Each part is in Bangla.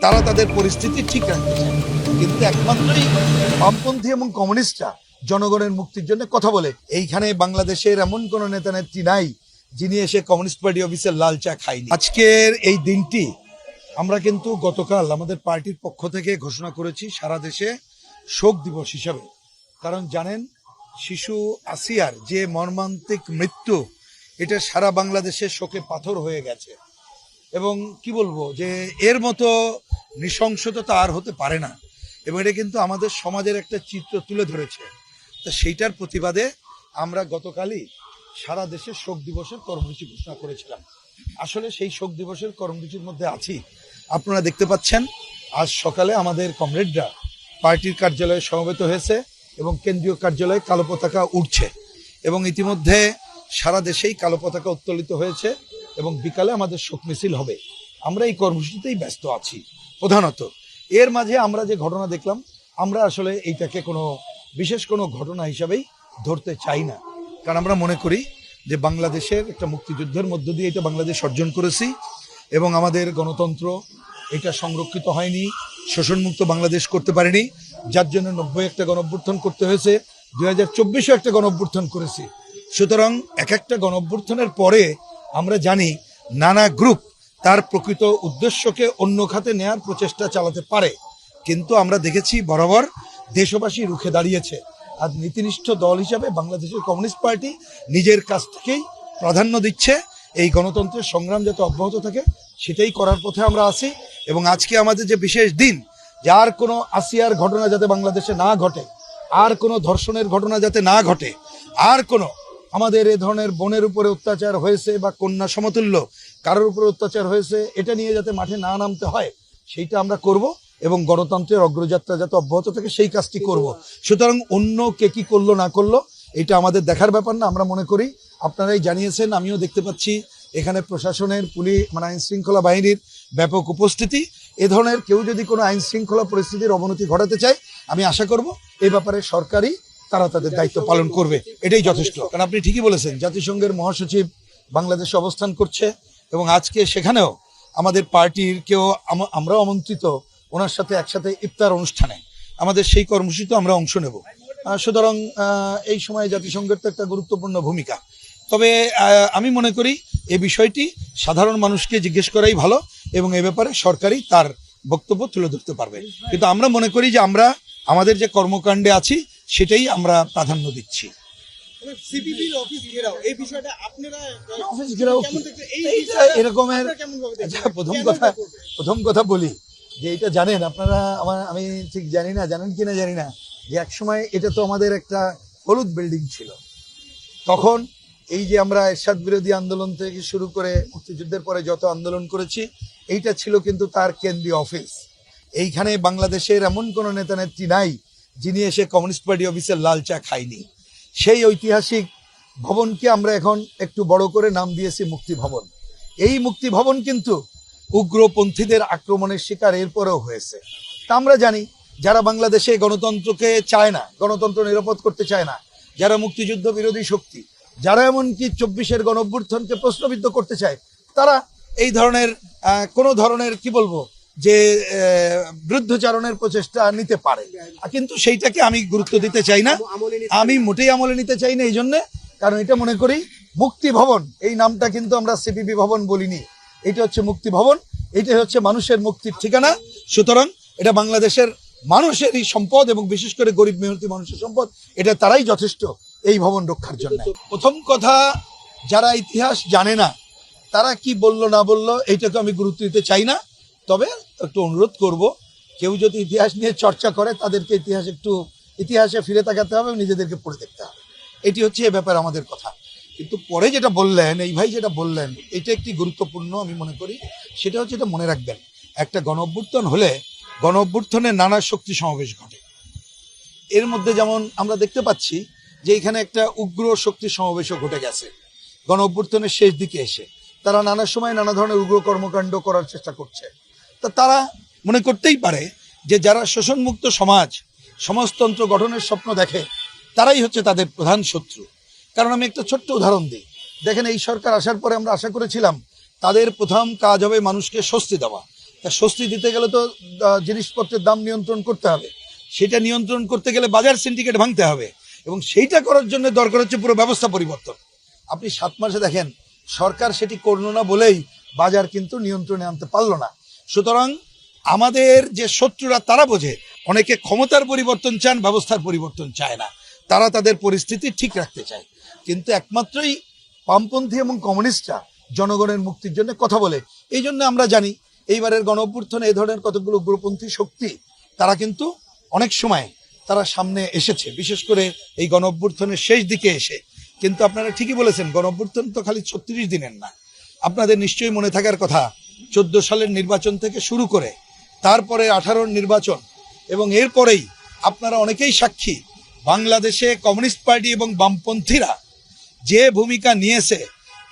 তারা তাদের পরিস্থিতি ঠিক রাখতে চায়, কিন্তু একমাত্রই বামপন্থী এবং কমিউনিস্টরা জনগণের মুক্তির জন্য কথা বলে। এইখানে বাংলাদেশের এমন কোন নেতা নেত্রী নাই যিনি এসে কমিউনিস্ট পার্টি অফিসের লাল চা খায়নি। আজকের এই দিনটি আমরা কিন্তু গতকাল আমাদের পার্টির পক্ষ থেকে ঘোষণা করেছি সারা দেশে শোক দিবস হিসাবে। কারণ জানেন, শিশু আসিয়ার যে মর্মান্তিক মৃত্যু, এটা সারা বাংলাদেশের শোকে পাথর হয়ে গেছে। এবং কি বলবো, যে এর মতো নৃশংসতা আর হতে পারে না, এবং এটা কিন্তু আমাদের সমাজের একটা চিত্র তুলে ধরেছে। তা সেইটার প্রতিবাদে আমরা গতকালই সারা দেশে শোক দিবসের কর্মসূচি ঘোষণা করেছিলাম। আসলে সেই শোক দিবসের কর্মসূচির মধ্যে আছি। আপনারা দেখতে পাচ্ছেন, আজ সকালে আমাদের কমরেডরা পার্টির কার্যালয়ে সমবেত হয়েছে এবং কেন্দ্রীয় কার্যালয়ে কালো পতাকা উঠছে, এবং ইতিমধ্যে সারা দেশেই কালো পতাকা উত্তোলিত হয়েছে, এবং বিকালে আমাদের শোক মিছিল হবে। আমরা এই কর্মসূচিতেই ব্যস্ত আছি প্রধানত। এর মাঝে আমরা যে ঘটনা দেখলাম, আমরা আসলে এইটাকে কোনো বিশেষ কোনো ঘটনা হিসাবেই ধরতে চাই না। কারণ আমরা মনে করি যে বাংলাদেশের একটা মুক্তিযুদ্ধের মধ্য দিয়ে এটা বাংলাদেশ অর্জন করেছি, এবং আমাদের গণতন্ত্র এটা সংরক্ষিত হয়নি, শোষণমুক্ত বাংলাদেশ করতে পারেনি, যার জন্য 90 একটা গণঅভ্যুত্থান করতে হয়েছে, 2024-এ একটা গণঅভ্যুত্থান করেছি। সুতরাং এক একটা গণঅভ্যুত্থানের পরে আমরা জানি নানা গ্রুপ তার প্রকৃত উদ্দেশ্যকে অন্য খাতে নেয়ার প্রচেষ্টা চালাতে পারে, কিন্তু আমরা দেখেছি বরাবর দেশবাসী রুখে দাঁড়িয়েছে। আর নীতিনিষ্ঠ দল হিসাবে বাংলাদেশের কমিউনিস্ট পার্টি নিজের কাছ থেকেই প্রাধান্য দিচ্ছে এই গণতন্ত্রের সংগ্রাম যাতে অব্যাহত থাকে, সেটাই করার পথে আমরা আছি। এবং আজকে আমাদের যে বিশেষ দিন, যার কোনো আসিয়ার ঘটনা যাতে বাংলাদেশে না ঘটে, আর কোনো ধর্ষণের ঘটনা যাতে না ঘটে, আর কোনো আমাদের এ ধরনের বোনের উপরে অত্যাচার হয়েছে বা কন্যা সমতুল্য কারোর উপরে অত্যাচার হয়েছে, এটা নিয়ে যাতে মাঠে না নামতে হয়, সেইটা আমরা করব, এবং গণতন্ত্রের অগ্রযাত্রা যাতে অব্যাহত থাকে সেই কাজটি করব। সুতরাং অন্য কে কি করলো না করলো এটা আমাদের দেখার ব্যাপার না। আমরা মনে করি, আপনারাই জানিয়েছেন, আমিও দেখতে পাচ্ছি এখানে প্রশাসনের আইন শৃঙ্খলা বাহিনীর ব্যাপক উপস্থিতি। এ ধরনের কেউ যদি কোনো আইন শৃঙ্খলা পরিস্থিতির অবনতি ঘটাতে চায়, আমি আশা করব এই ব্যাপারে সরকারই তারা তাদের দায়িত্ব পালন করবে, এটাই যথেষ্ট। কারণ আপনি ঠিকই বলেছেন, জাতিসংঘের মহাসচিব বাংলাদেশে অবস্থান করছে, এবং আজকে সেখানেও আমাদের পার্টির কেউ আমরাও আমন্ত্রিত ওনার সাথে একসাথে ইফতার অনুষ্ঠানে, আমাদের সেই কর্মসূচিতে আমরা অংশ নেব। সুতরাং এই সময় জাতিসংঘের তো একটা গুরুত্বপূর্ণ ভূমিকা। তবে আমি মনে করি এই বিষয়টি সাধারণ মানুষকে জিজ্ঞেস করাই ভালো, এবং এ ব্যাপারে সরকারই তার বক্তব্য তুলে ধরতে পারবে। কিন্তু আমরা মনে করি যে আমরা আমাদের যে কর্মকাণ্ডে আছি সেটাই আমরা প্রাধান্য দিচ্ছি। এরকমের প্রথম কথা বলি যে এটা জানেন আপনারা, আমি ঠিক জানি না জানেন কিনা জানি না, যে একসময় এটা তো আমাদের একটা হলুদ বিল্ডিং ছিল। তখন এই যে আমরা এরশাদ বিরোধী আন্দোলন থেকে শুরু করে মুক্তিযুদ্ধের পরে যত আন্দোলন করেছি, এইটা ছিল কিন্তু তার কেন্দ্রীয় অফিস। এইখানে বাংলাদেশের এমন কোনো নেতা নেত্রী নাই যিনি এসে কমিউনিস্ট পার্টি অফিসের লাল চা খায়নি। সেই ঐতিহাসিক ভবনকে আমরা এখন একটু বড় করে নাম দিয়েছি মুক্তি ভবন। এই মুক্তি ভবন কিন্তু উগ্রপন্থীদের আক্রমণের শিকার এরপরেও হয়েছে। তা আমরা জানি, যারা বাংলাদেশে গণতন্ত্রকে চায় না, গণতন্ত্র নিরাপদ করতে চায় না, যারা মুক্তিযুদ্ধ বিরোধী শক্তি, যারা এমনকি 24-এর গণঅভ্যুত্থানকে প্রশ্নবিদ্ধ করতে চায়, তারা এই ধরনের কোনো ধরনের কি বলবো যে বিরুদ্ধচারণের প্রচেষ্টা নিতে পারে, কিন্তু সেইটাকে আমি গুরুত্ব দিতে চাই না। আমি মোটেই আমলে নিতে চাই না, এই জন্যে কারণ এটা মনে করি মুক্তি ভবন, এই নামটা কিন্তু আমরা সিপিবি ভবন বলিনি, এটা হচ্ছে মুক্তি ভবন, এটা হচ্ছে মানুষের মুক্তির ঠিকানা। সুতরাং এটা বাংলাদেশের মানুষেরই সম্পদ, এবং বিশেষ করে গরিব মেহনতি মানুষের সম্পদ, এটা তারাই যথেষ্ট এই ভবন রক্ষার জন্য। প্রথম কথা, যারা ইতিহাস জানে না তারা কি বললো না বললো এইটাকে আমি গুরুত্ব দিতে চাই না। তবে একটু অনুরোধ করব, কেউ যদি ইতিহাস নিয়ে চর্চা করে তাদেরকে ইতিহাসে ফিরে তাকাতে হবে, নিজেদেরকে পড়ে দেখতে হবে। এটি হচ্ছে এ ব্যাপারে আমাদের কথা। কিন্তু পরে যেটা বললেন, এই ভাই যেটা বললেন, এটা একটি গুরুত্বপূর্ণ আমি মনে করি। সেটা হচ্ছে, এটা মনে রাখবেন, একটা গণঅভ্যুত্থান হলে গণঅভ্যুত্থানে নানা শক্তি সমাবেশ ঘটে। এর মধ্যে যেমন আমরা দেখতে পাচ্ছি যে এখানে একটা উগ্র শক্তি সমাবেশও ঘটে গেছে গণঅভ্যুত্থানের শেষ দিকে এসে। তারা নানা সময় নানা ধরনের উগ্র কর্মকাণ্ড করার চেষ্টা করছে। তা তারা মনে করতেই পারে যে যারা শোষণমুক্ত সমাজতন্ত্র গঠনের স্বপ্ন দেখে, তারাই হচ্ছে তাদের প্রধান শত্রু। কারণ আমি একটা ছোট্ট উদাহরণ দিই। দেখেন, এই সরকার আসার পরে আমরা আশা করেছিলাম তাদের প্রথম কাজ হবে মানুষকে স্বস্তি দেওয়া। তা স্বস্তি দিতে গেলে তো জিনিসপত্রের দাম নিয়ন্ত্রণ করতে হবে, সেটা নিয়ন্ত্রণ করতে গেলে বাজার সিন্ডিকেট ভাঙতে হবে, এবং সেইটা করার জন্য দরকার হচ্ছে পুরো ব্যবস্থা পরিবর্তন। আপনি 7 মাসে দেখেন সরকার সেটি করলো না বলেই বাজার কিন্তু নিয়ন্ত্রণে আনতে পারলো না। সুতরাং আমাদের যে শত্রুরা তারা বোঝে, অনেকে ক্ষমতার পরিবর্তন চান, ব্যবস্থার পরিবর্তন চায় না, তারা তাদের পরিস্থিতি ঠিক রাখতে চায়। কিন্তু একমাত্রই বামপন্থী এবং কমিউনিস্টরা জনগণের মুক্তির জন্য কথা বলে। এই জন্য আমরা জানি এইবারের গণ অভ্যুত্থানে এই ধরনের কতগুলো উগ্রপন্থী শক্তি তারা কিন্তু অনেক সময় তারা সামনে এসেছে, বিশেষ করে এই গণ অভ্যুত্থানের শেষ দিকে এসে। কিন্তু আপনারা ঠিকই বলেছেন, গণ অভ্যুত্থান তো খালি 36 দিনের না। আপনাদের নিশ্চয়ই মনে থাকার কথা 14 সালের নির্বাচন থেকে শুরু করে তারপরে 18 নির্বাচন, এবং এরপরেই আপনারা অনেকেই সাক্ষী, বাংলাদেশে কমিউনিস্ট পার্টি এবং বামপন্থীরা যে ভূমিকা নিয়েছে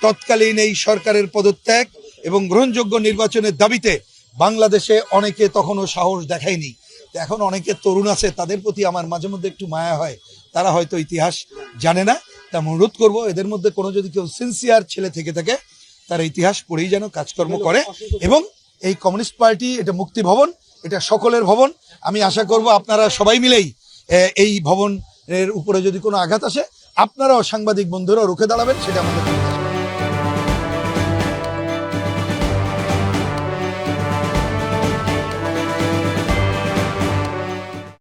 তৎকালীন এই সরকারের পদত্যাগ এবং গ্রহণযোগ্য নির্বাচনের দাবিতে, বাংলাদেশে অনেকে তখনও সাহস দেখায়নি। এখন অনেকে তরুণ আছে, তাদের প্রতি আমার মাঝে মধ্যে একটু মায়া হয়, তারা হয়তো ইতিহাস জানে না। তা অনুরোধ করবো, এদের মধ্যে কোনো যদি কেউ সিনসিয়ার ছেলে থেকে থাকে, তারা ইতিহাস পড়েই যেন কাজকর্ম করে। এবং এই কমিউনিস্ট পার্টি, এটা মুক্তি ভবন, এটা সকলের ভবন। আমি আশা করব আপনারা সবাই মিলেই এই ভবনের উপরে যদি কোনো আঘাত আসে, আপনারাও সাংবাদিক বন্ধুরা রুখে দাঁড়াবেন, সেটা আমাদের